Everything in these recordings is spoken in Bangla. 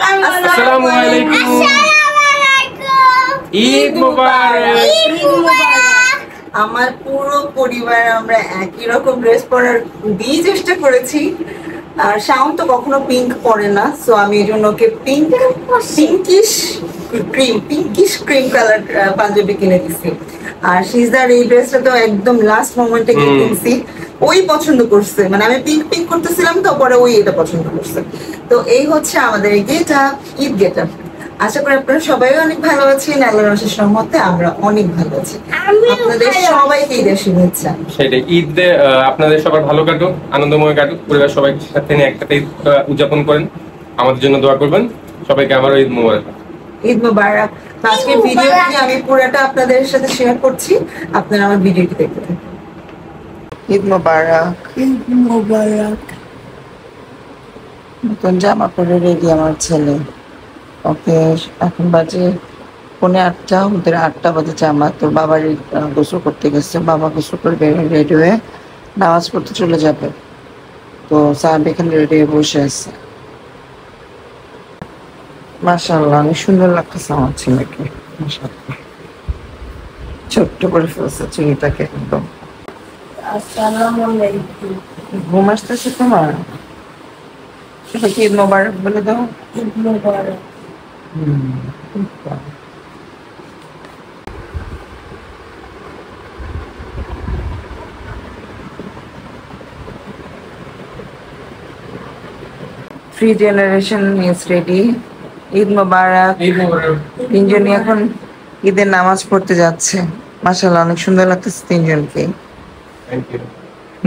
আসসালামু আলাইকুম। ঈদ মুবারক। আমার পুরো পরিবার আমরা একই রকম ড্রেস পরার খুবই চেষ্টা করেছি। আর শাওন তো কখনো পিঙ্ক পরে না, সো আমি এই জন্য ওকে পিঙ্কিশ ক্রিম কালার পাঞ্জাবি কিনে দিচ্ছি। আর সিজদার এই ড্রেসটা তো একদম লাস্ট মোমেন্টে কিনছি, ওই পছন্দ করছে, মানে আমি পিঙ্ক পিঙ্ক করতেছিলাম তো, পরে ওই এটা পছন্দ করছে। তো এই হচ্ছে আমাদের গেটআপ, ঈদ গেটআপ। আশা করি আপনারা সবাই অনেক ভালো আছেন, আল্লাহর অশেষ রহমতে আমরা অনেক ভালো আছি। আপনাদের সবাইকে ঈদের শুভেচ্ছা। সেটাই, ঈদে আপনাদের সবার ভালো কাটুক, আনন্দময় কাটুক, পরিবার সবাই সাথে নিয়ে একসাথে উদযাপন করেন। আমাদের জন্য দোয়া করবেন। সবাইকে আবারও ঈদ মুবারক। ঈদ মুবারক। আজকের ভিডিওটি আমি পুরোটা আপনাদের সাথে শেয়ার করছি, আপনারা আমার ভিডিওটি দেখতে থাকুন। ঈদ মুবারক। ঈদ মুবারক। নতুন জামা পরে রেডি আমার ছেলে। ওকে এখন বাজে 8:45, ওদের 8টা বাজে জামা। তো বাবার গোসল করতে গেছে, বাবা গোসল করে রেডি হয়ে নামাজ পড়তে চলে যাবে। তো সাহেব এখানে রেডি হয়ে বসে আছে। মাশাআল্লাহ, অনেক সুন্দর লাগতেছে আমার ছেলেকে। মাশাআল্লাহ, ছোট্ট করে ফেলছে চুলটাকে একদম। আসসালামু আলাইকুম। ঘুম আসতেছে তোমার? সবাইকে ঈদ মোবারক বলে দাও। ঈদ মোবারক। Three generation is ready. Eid মোবারক। তিনজনই এখন ঈদের নামাজ পড়তে যাচ্ছে। মাশাআল্লাহ, অনেক সুন্দর লাগতেছে তিনজনকে।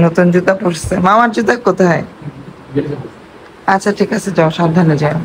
নতুন জুতা পরছে। মামার জুতা কোথায়? আচ্ছা ঠিক আছে, যাও, সাবধানে যাও।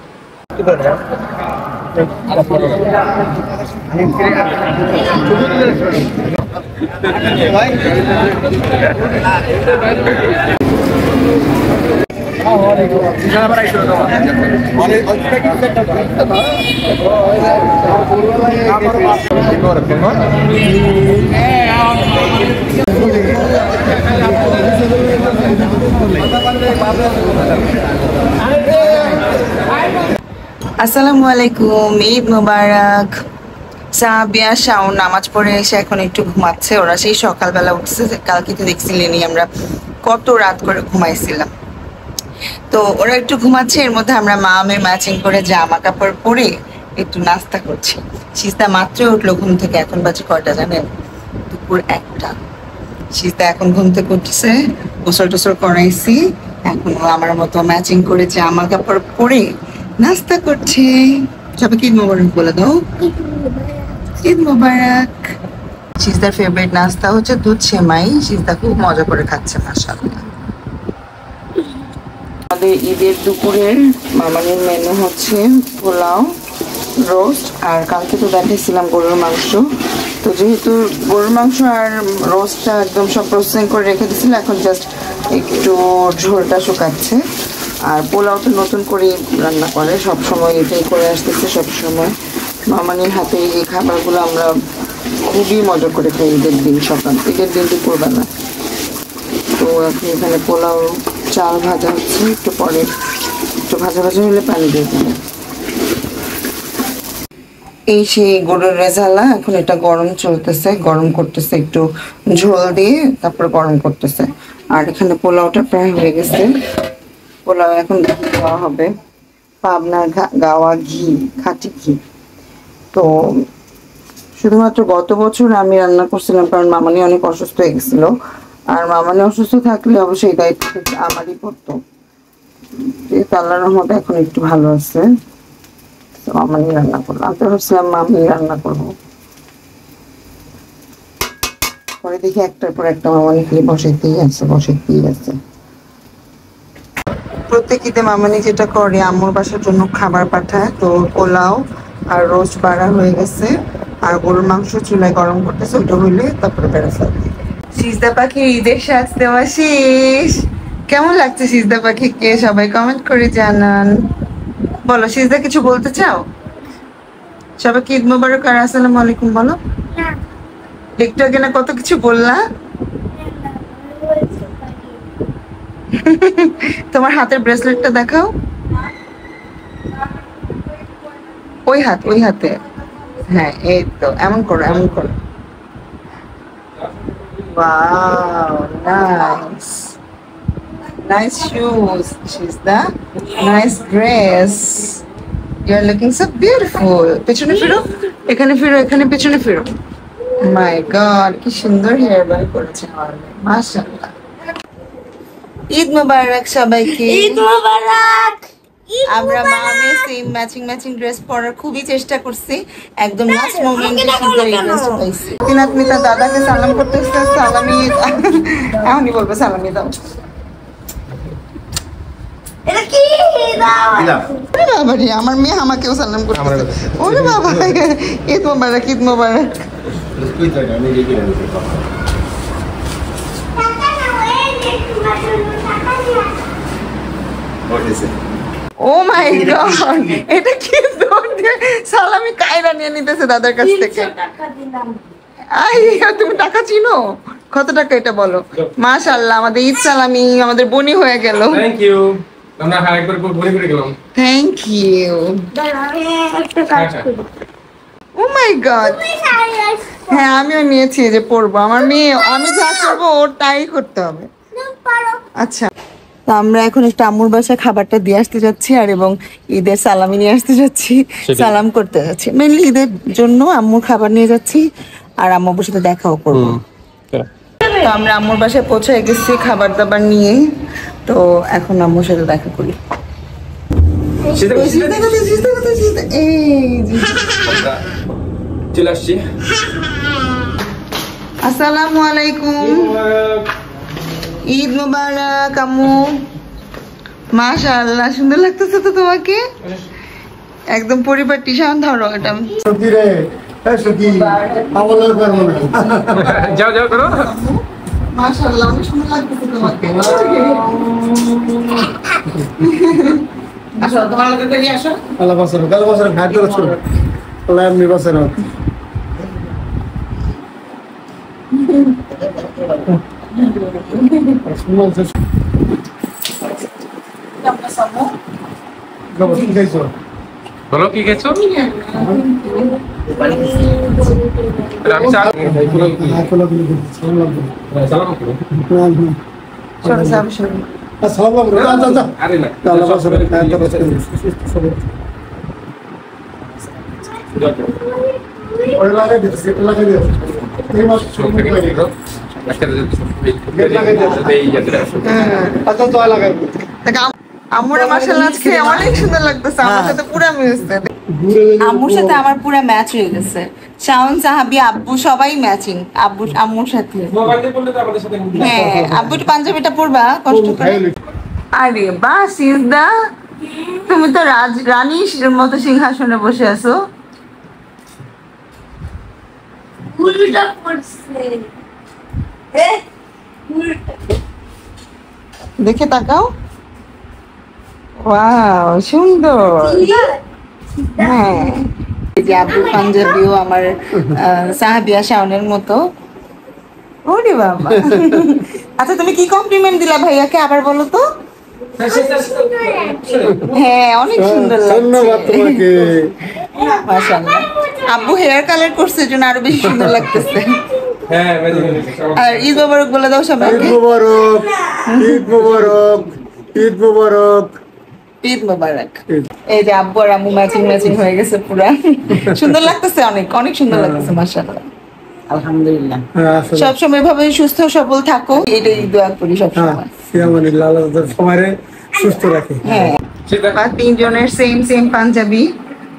আসসালামু আলাইকুম, ঈদ মুবারক। সাবিয়া শাওন নামাজ পড়ে এসে এখন একটু ঘুমাচ্ছে। ওরা সেই সকালবেলা উঠছে, কালকে তো দেখছিলেনই আমরা কত রাত করে ঘুমাইছিলাম। তো ওরা একটু ঘুমাচ্ছে, এর মধ্যে আমরা মামের ম্যাচিং করে জামা কাপড় পরে একটু নাস্তা করছি। সিস্তা মাত্র উঠলো ঘুম থেকে। এখন বাজে কয়টা জানেন? দুপুর 1টা। সিস্তা এখন ঘুম থেকে উঠছে, গোসল টোসল করাইছি। এখন ও আমার মতো ম্যাচিং করে জামা কাপড় পরে নাস্তা করছে। সবাইকে ঈদ মোবারক বলে দাও। ঈদ মোবারক। সিস্তার ফেভারিট নাস্তা হচ্ছে দুধ সেমাই। সিস্তা খুব মজা করে খাচ্ছে, মাশাআল্লাহ। আমাদের ঈদের দুপুরের মামানের মেনু হচ্ছে পোলাও, রোস্ট, আর কালকে তো দেখাইছিলাম গরুর মাংস। তো যেহেতু গরুর মাংস আর রোস্টটা একদম সব প্রসেসিং করে রেখে দিয়েছিল, এখন জাস্ট একটু ঝোলটা শুকাচ্ছে। আর পোলাও তো নতুন করে রান্না করে, সব সময় এটাই করে আসতেছে সব সময়। মামানির হাতে এই খাবারগুলো আমরা খুবই মজা করে খাই ঈদের দিন সকাল, ঈদের দিন দুপুরবেলা। তো এখন এখানে পোলাও চাল ভাজা হচ্ছে, একটু পরে একটু ভাজা ভাজা হলে পানি দিয়ে দেবো। এই সেই গরুর রেজালা, এখন এটা গরম চলতেছে, গরম করতেছে, একটু ঝোল দিয়ে তারপর গরম করতেছে। আর এখানে পোলাওটা প্রায় হয়ে গেছে। পোলাও এখন দেওয়া হবে পাবনার গাওয়া ঘি, খাঁটি ঘি। তো শুধুমাত্র গত বছর আমি রান্না করছিলাম, কারণ মামানি অনেক অসুস্থ হয়ে গেছিল। আর মামানি অসুস্থ থাকলে অবশ্যই দায়িত্ব আমারই পড়তো। আল্লাহর রহমতে এখন একটু ভালো আছে। মামানি রান্না করলো, আমি তো ভাবছিলাম মামি রান্না করবো। পরে দেখি একটার পর একটা মামানি খালি বসাইতেই আছে। প্রত্যেক ঈদে মামানি যেটা করে, আম্মুর বাসার জন্য খাবার পাঠায়। তো পোলাও আর রোস্ট বাড়া হয়ে গেছে, আর গরুর মাংস চুলায় গরম করতেছে, ওটা হইলে তারপরে বেড়া ফেলবে। সিজদা পাখি ঈদের সাজ দেওয়া শেষ। কেমন লাগছে সিজদা পাখিকে? সবাই কমেন্ট করে জানান। বলো, সিজদা কিছু বলতে চাও? সবাইকে ঈদ মোবারক আর আসসালামু আলাইকুম বলো। একটু আগে না কত কিছু বললা। তোমার হাতের ব্রেসলেটটা দেখাও। ওই হাতে, হ্যাঁ এই তো, এমন করো এমন করো। Wow, nice. Nice shoes, Shizda. Nice dress. You're looking so beautiful. পেছনে ফিরো, এখানে ফিরো, এখানে পেছনে ফিরো। My God, কি সুন্দর হেয়ার বাই করেছে আমার মেয়ে, মাশাআল্লাহ। ঈদ মোবারক সবাইকে। ঈদ মোবারক। আমরা মামে সেম ম্যাচিং ড্রেস পরার খুবই চেষ্টা করছি, একদম লাস্ট মোমেন্টে সুন্দর এই ড্রেসটা পাইছি। তিনাতনি তার দাদাকে সালাম করতেছে, সালামি এখনই বলবো সালামি দাও। এটা কি দাও? ওরে বাবা রে, আমার মেয়ে আমাকেও সালাম করতেছে। ওরে বাবা, ঈদ মোবারক, ঈদ মোবারক। ও মাই গড, এটা কি সালামি কায়রা নিয়ে নিতেছে দাদার কাছ থেকে। 300 টাকা দিলাম। তুমি টাকা চিনো? কত টাকা এটা বলো? মাশাআল্লাহ, আমাদের ঈদ সালামি আমাদের বনি হয়ে গেল। Thank you. আমরা হাই করে বলে করে গেলাম। Thank you. আমি একটা কাজ করি। ও মাই গড, হ্যাঁ আমিও নিয়েছি যে পড়বো, আমার মেয়ে আমি যা করবো ওর তাই করতে হবে। পারো। আচ্ছা, তো আমরা এখন একটা আম্মুর বাসায় খাবারটা দিয়ে আসতে যাচ্ছি, আর এবং ঈদের সালামি নিয়ে আসতে যাচ্ছি, সেটাই। সালাম করতে যাচ্ছি। মেনলি ঈদের জন্য আম্মুর খাবার নিয়ে যাচ্ছি, আর আম্মুর সাথে দেখাও করবো। তো আমরা আম্মুর বাসায় পৌঁছে গেছি খাবার দাবার নিয়ে, তো এখন আম্মুর সাথে দেখা করি। এই যে। চলে আসছি। আসসালামু আলাইকুম, ঈদ মোবারক আম্মু। মাশাআল্লাহ, সুন্দর লাগতেছে তো তোমাকে, একদম পরিপাটি। সাউন্ড ধরো এটা। যাও যাও করো। মাশাআল্লাহ, অনেক সুন্দর লাগতেছে তোমাকে। আসো, তোমার লগে করি, আসো। আল্লাহ বাসার খাইতে রাখছো আল্লাহ এমনি বাসার খাইছো বলো কি খেয়েছো? আমি সালাম করো। সরো, যাবো, সরো। আরে না। আল্লাহ বাসার খাইতে রাখছো ওই লাগাই দিতে সেটা লাগাই দিও এই মাস শুরু করে দিও আচ্ছা তো লাগাই দেখ, আম্মুর মাশাআল্লাহ আজকে অনেক সুন্দর লাগতেছে, আমার সাথে পুরো মিশছে। আম্মুর সাথে আমার পুরো ম্যাচ হয়ে গেছে। শাওন, সাহাবি, আব্বু সবাই ম্যাচিং আম্মুর সাথে। মোবাইল দিয়ে বললে তো আমাদের সাথে হ্যাঁ, আব্বু একটু পাঞ্জাবিটা পরবা কষ্ট করে। আরে বাহ সিজদা, তুমি তো রানীর মতো সিংহাসনে বসে আছো। উল্টা পড়ছে। উল্টা। দেখে তাকাও। ওয়াও, সুন্দর। হ্যাঁ, এই যে আব্বু পাঞ্জাবিও আমার সাহাবিয়া শাওনের মতো। ওরে বাবা। আচ্ছা, তুমি কি কমপ্লিমেন্ট দিলা ভাইয়াকে আবার বলো তো? হ্যাঁ, অনেক সুন্দর ধন্যবাদ লাগছে। তোমাকে মাশাআল্লাহ, আব্বু হেয়ার কালার করছে জন্য আরো বেশি সুন্দর লাগতেছে। হ্যাঁ আর ঈদ মোবারক বলে দাও ঈদ সবাইকে। মোবারক ঈদ মোবারক ঈদ মোবারক ঈদ মোবারক। এই যে আব্বু আর আম্মু ম্যাচিং হয়ে গেছে পুরা, সুন্দর লাগতেছে, অনেক অনেক সুন্দর লাগতেছে মাশাআল্লাহ। আলহামদুলিল্লাহ, সবসময় এভাবে সুস্থ সবল থাকো, এটাই দোয়া করি সবসময়। আল্লাহ সবাই সুস্থ রাখে। হ্যাঁ, আর তিনজনের সেম পাঞ্জাবি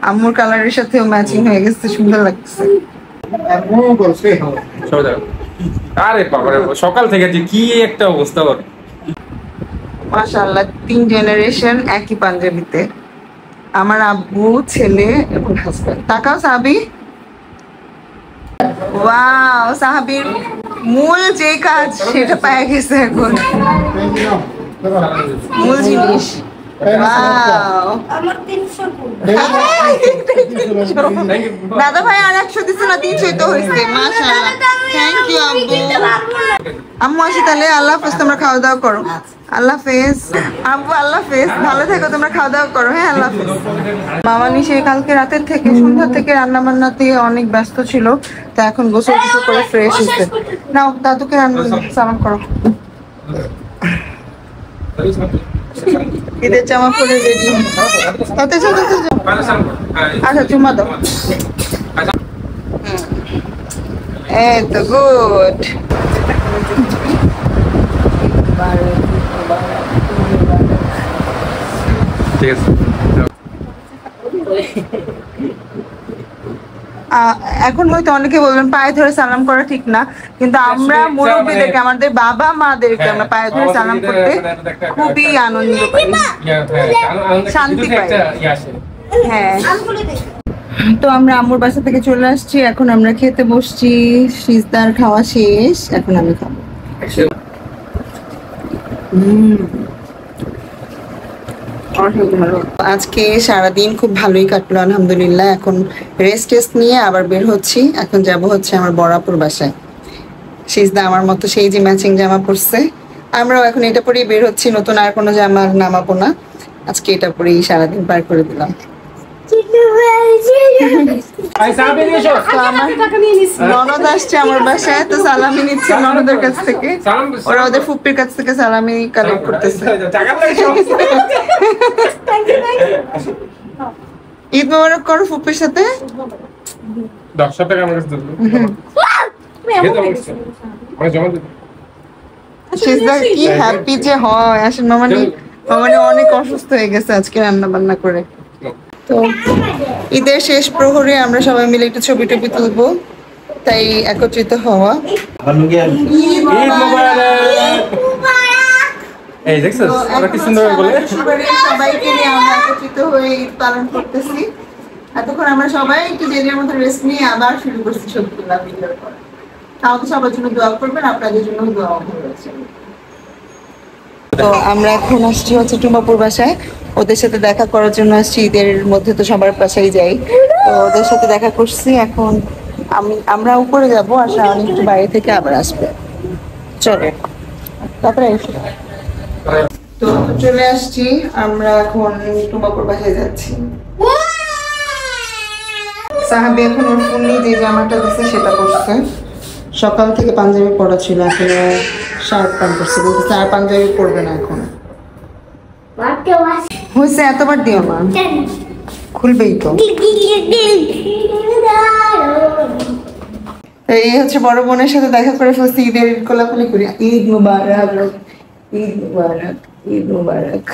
আম্মুর কালারের সাথেও ম্যাচিং হয়ে গেছে, সুন্দর লাগছে। আরে বাবা, সকাল থেকে যে কি একটা অবস্থা ওর। মাশাআল্লাহ, 3 জেনারেশন একই পাঞ্জাবিতে, আমার আব্বু, ছেলে এবং হাজবেন্ড। তাকাও সাহাবি। ওয়াও, সাহাবির মূল যে কাজ সেটা পাওয়া গেছে এখন, মূল জিনিস। ওয়াও, আমার 300 দাদা ভাই আর 100 দিছে না, 300 তো হয়েছে। মাশাআল্লাহ, থ্যাংক ইউ আব্বু। আম্মু আসি তাহলে, আল্লাহ হাফেজ, তোমরা খাওয়া দাওয়া করো। আল্লাহ হাফেজ আব্বু, আল্লাহ হাফেজ, ভালো থেকো তোমরা, খাওয়া দাওয়া করো। হ্যাঁ, আল্লাহ হাফেজ। মামানি সে কালকে রাতের থেকে সন্ধ্যা থেকে রান্না বান্নাতে অনেক ব্যস্ত ছিল, তা এখন গোসল টোসল করে ফ্রেশ হয়েছে। নাও দাদুকে সালাম করো। ঈদের জামা পরে রেডি। তাতে যাও, তাতে যাও। আচ্ছা চুমা দাও। এই তো গুড। ঠিক আছে। এখন হয়তো অনেকে বলবেন পায়ে ধরে সালাম করা ঠিক না, কিন্তু আমরা মুরব্বীদেরকে, আমাদের বাবা মাদেরকে আমরা পায়ে ধরে সালাম করতে খুবই আনন্দ পাই, শান্তি পাই। হ্যাঁ, তো আমরা আম্মুর বাসা থেকে চলে আসছি, এখন আমরা খেতে বসছি। সিজদার খাওয়া শেষ, এখন আমি খাবো। আজকে সারাদিন খুব ভালোই কাটলো আলহামদুলিল্লাহ। এখন রেস্ট নিয়ে আবার বের হচ্ছি। এখন যাব হচ্ছে আমার বড়াপুর বাসায়। সিজদা আমার মতো সেই যে ম্যাচিং জামা পরছে, আমরাও এখন এটা পরেই বের হচ্ছি। নতুন আর কোনো জামা নামাবো না, আজকে এটা পরেই সারাদিন পার করে দিলাম। ননদ আসছে আমার বাসায়, তো সালামি নিচ্ছে ননদের কাছ থেকে। ওরা ওদের ফুপির কাছ থেকে সালামি কালেক্ট করতেছে। ঈদ মোবারক করো ফুপির সাথে। 10 টাকা আমার কাছে সিজদা কি হ্যাপি যে হয়। আসেন মামানি, মামানি অনেক অসুস্থ হয়ে গেছে আজকে রান্না বান্না করে। তো ঈদের শেষ প্রহরে আমরা সবাই মিলে একটু ছবি টবি তুলবো, তাই একত্রিত হওয়া। এই দেখছো আমরা কি সুন্দর বলে সবাইকে নিয়ে আমরা একত্রিত হয়ে ঈদ পালন করতেছি। এতক্ষণ আমরা সবাই একটু যে যার মতো রেস্ট নিয়ে আবার শুরু করছি ছবি তোলা ভিডিও করা। তাও সবার জন্য দোয়া করবেন, আপনাদের জন্য দোয়া হয়েছে। তো আমরা এখন আসছি হচ্ছে টুম্বাপুর বাসায়, ওদের সাথে দেখা করার জন্য আসছি। ঈদের মধ্যে তো সবার বাসায় যাই, তো ওদের সাথে দেখা করছি। এখন আমরা উপরে যাবো, আর শাওন একটু বাইরে থেকে আবার আসবে। চলো তারপরে এসো। তো চলে আসছি, আমরা এখন টুম্বাপুর বাসায় যাচ্ছি। সাহাবি এখন ওর ফোন নিয়ে যে জামাটা দিচ্ছে সেটা পরছে। সকাল থেকে পাঞ্জাবি পরা ছিল, এখন শার্ট প্যান্ট পরছে, বলতেছে আর পাঞ্জাবি পরবে না এখন। হয়েছে, এতবার দিও না, খুলবেই তো। এই হচ্ছে বড় বোনের সাথে দেখা করে ফেলছি, ঈদের কোলাকুলি করি। ঈদ মুবারক, ঈদ মুবারক, ঈদ মুবারক।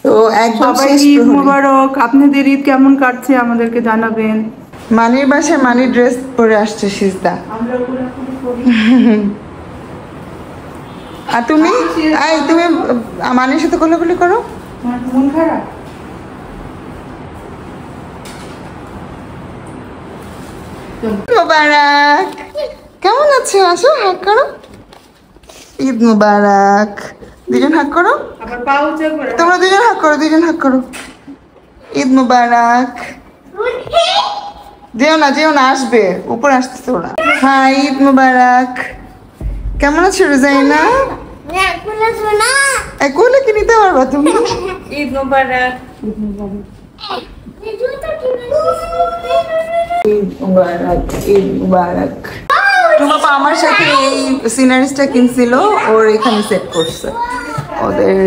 তো একদম শেষ ঈদ মুবারক। আপনাদের ঈদ কেমন কাটছে আমাদেরকে জানাবেন। মানির বাসায় মানি ড্রেস পরে আসছে সিজদা। আর তুমি তুমি মানির সাথে কোলাকুলি করো। মন খারাপ। মুবারক, কেমন আছো? আসো হাক করো। ঈদ মুবারক, দুজন হাক করো। তোমরা দুজন হাক করো, দুজন হাক করো। ঈদ মুবারক। যেও না, যেও না, আসবে, উপরে আসতেছে ওরা। হ্যাঁ, ঈদ মুবারক। কেমন আছো রোজাইনা? কোলে কি নিতে পারবা তুমি? ঈদ মুবারক। ঈদ মুবারক, ঈদ মুবারক। বাবা আমার সাথে এই সিনারিসটা কিনছিল, ওর এখানে সেট করছে ওদের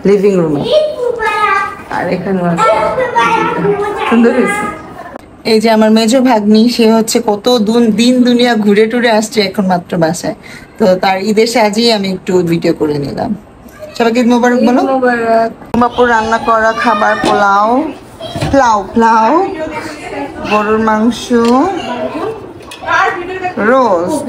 লিভিং রুমে, আর এখানে সুন্দর হয়েছে। এই যে আমার মেজো ভাগ্নি, সে হচ্ছে কত দিন দুনিয়া ঘুরে টুরে আসছে এখন মাত্র বাসায়, তো তার ঈদের সাজিয়ে আমি একটু ভিডিও করে নিলাম। সবাইকে ঈদ মোবারক বলো। বাপুর রান্না করা খাবার পোলাও, পোলাও, গরুর মাংস, রোস্ট।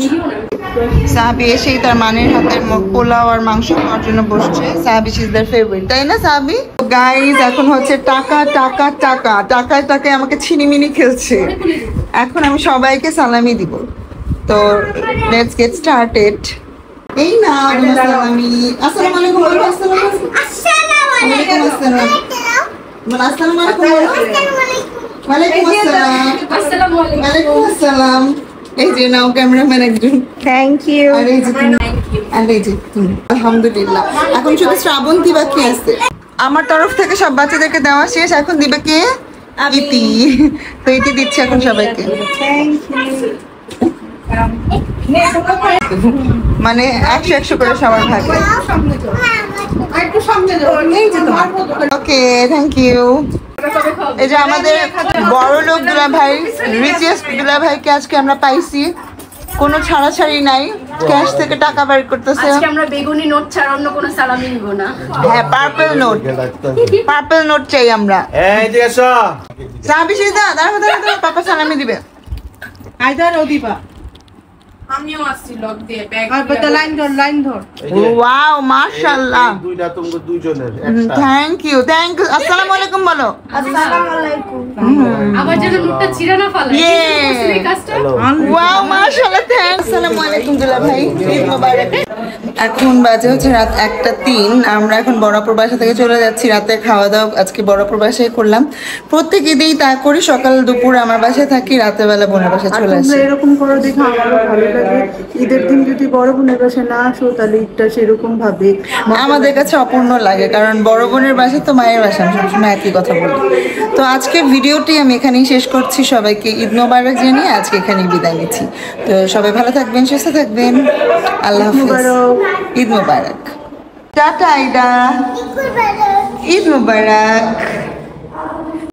সাহাবি এসেই তার মানের হাতের পোলাও আর মাংস খাওয়ার জন্য বসছে। সাহাবি ইজ দেয়ার ফেভারিট, তাই না সাহাবি? গাইস এখন হচ্ছে টাকা টাকা টাকা, টাকায় টাকায় আমাকে ছিনিমিনি খেলছে। এখন আমি সবাইকে সালামি দিব, তো লেটস গেট স্টার্টেড। এই না সালামি। আসসালামু আলাইকুম। আসসালামু আলাইকুম। আসসালামু আলাইকুম। ওয়ালাইকুম আসসালাম। ওয়ালাইকুম আসসালাম। এই যে নাও ক্যামেরাম্যান একজন। Thank you. আর এই যে তুমি আর এই যে তুমি। আলহামদুলিল্লাহ এখন শুধু শ্রাবন্তী বাকি আছে। আমার তরফ থেকে সব বাচ্চাদেরকে দেওয়া শেষ, এখন দিবে কে? ইতি। তো ইতি দিচ্ছে এখন সবাইকে। মানে 100 করে সবার ভাগে। ওকে, থ্যাংক ইউ। এই যে আমাদের বড় লোক দুলা ভাই, রিচেস্ট দুলা ভাইকে আজকে আমরা পাইছি, কোনো ছাড়াছাড়ি নাই, ক্যাশ থেকে টাকা বের করতেছে। আজকে আমরা বেগুনি নোট ছাড়া অন্য কোনো সালামি নিব না। হ্যাঁ, পার্পল নোট চাই আমরা। এই যে এসো সাহাবি সিদা দাঁড়াও দাঁড়াও, পাপা সালামি দিবে। আইদার ওদিবা আমিও আসছি লক দিয়ে ব্যাগ আর বড় লাইন ধর ওয়াও, মাশাআল্লাহ, দুইটা তোমাদের দুইজনের একটা থ্যাংক ইউ। আসসালামু আলাইকুম বলো। আসসালামু আলাইকুম। আবার যেন নোটটা ছিঁড়ে না ফেলে Yay! এই কাজটা। ওয়াও, মাশাআল্লাহ, থ্যাঙ্কস। আসসালামু আলাইকুম দুলা ভাই, ঈদ মোবারক। এখন বাজে হচ্ছে রাত 1:03। আমরা এখন বড়াপুর বাসা থেকে চলে যাচ্ছি। রাতে খাওয়া দাওয়া আজকে বড়াপুর বাসায় করলাম। প্রত্যেক ঈদেই তা করি, সকাল দুপুর আমার বাসায় থাকি, রাতের বেলা বোনের বাসায় চলে তোমরা আসি। এরকম করে দেখে আমারও ভালো লাগে। ঈদের দিন যদি বড় বোনের বাসায় না আসো তাহলে ঈদটা সেরকম ভাবে আমাদের কাছে অপূর্ণ লাগে, কারণ বড় বোনের বাসা তো মায়ের বাসা, আমি সবসময় একই কথা বলি। তো আজকে ভিডিওটি আমি এখানেই শেষ করছি। সবাইকে ঈদ মোবারক জানিয়ে আজকে এখানেই বিদায় নিচ্ছি। তো সবাই ভালো থাকবেন, সুস্থ থাকবেন। আল্লাহ হাফেজ, ঈদ মোবারক। টাটা আইডা, ঈদ মোবারক।